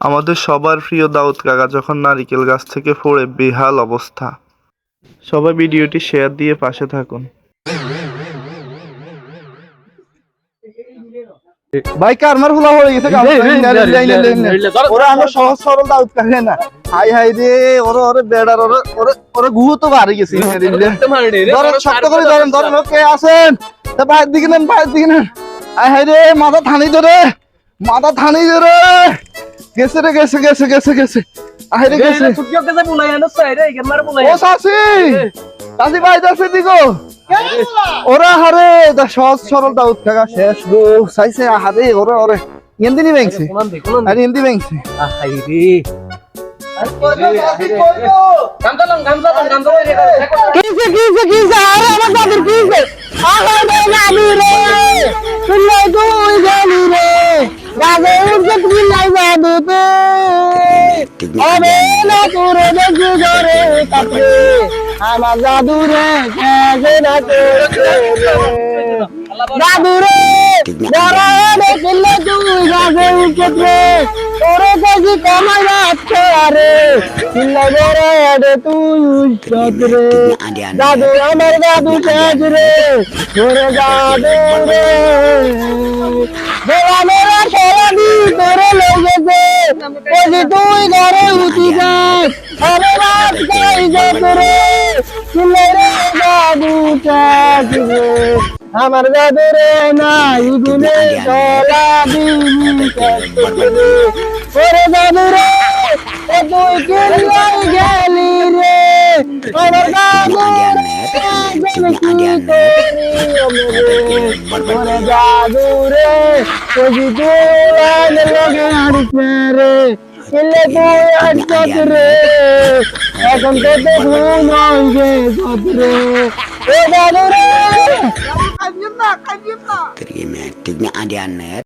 আমাদের সবার প্রিয় দাউদ কাকা যখন নারিকেল গাছ থেকে পড়ে বেহাল অবস্থা। সবাই ভিডিওটি শেয়ার দিয়ে পাশে থাকুন। ভাই কারমার হুলা হয়ে গেছে ওরা আমার সহজ সরল দাউদ কাটে না। হাই হাই রে ওরে ওরে বেড়ার ওরে ওরে ওরে গুহ তো বাড়ি গেছে ধরেন শক্ত করে ধরেন ধরেন কে আছেন তা বাইরের দিকে নেন বাইরের দিকে নেন। হাই হাই রে মাথা থানি ধরে গেছে রে গেছে গেছে গেছে গেছে হাই রে গেছে ও সাসি সাসি ভাই যাচ্ছে দিগো ওরা হারে দা সহজ সরল দাউদ কাকা শেষ গো চাইছে হারে ওরে ওরে ইন্দিনি ব্যাংকছে আরে ইন্দি ব্যাংকছে কিসে আরে আমার দাদুর কিসে আরে দাদু রে তুই তুই গেলি রে দাদু উঠে তুই লাই দাদু তে আরে না তোরে দেখি ধরে কাপড়ে আমার দাদু রে কাজে না দাদু রে বড় দেখিলে তুই গাছে উঠে তোরে দেখি কমাই যাচ্ছে আরে চিল্লা বড় রে তুই উঠত রে দাদু আমার দাদু কাজ রে তোরে দাদু রে দেওয়ানের সারাদি তোরে লেগেছে ওই তুই ঘরে উঠি যাস আরে রাত যাই যত রে চিল্লা রে দাদু কাজ রে আমার দাদু রে নাই গুনে চলা দিবি ওরে দাদু রে তুই কিলাই গেলি রে আমার দাদু ওরে দাদু রে তুই তুই লগে আড়ছে রে কিলে তুই আড়ছত রে এখন তো ঘুম হয়ে রে ও দাদু রে Terima kasih. Tinggal ada anet.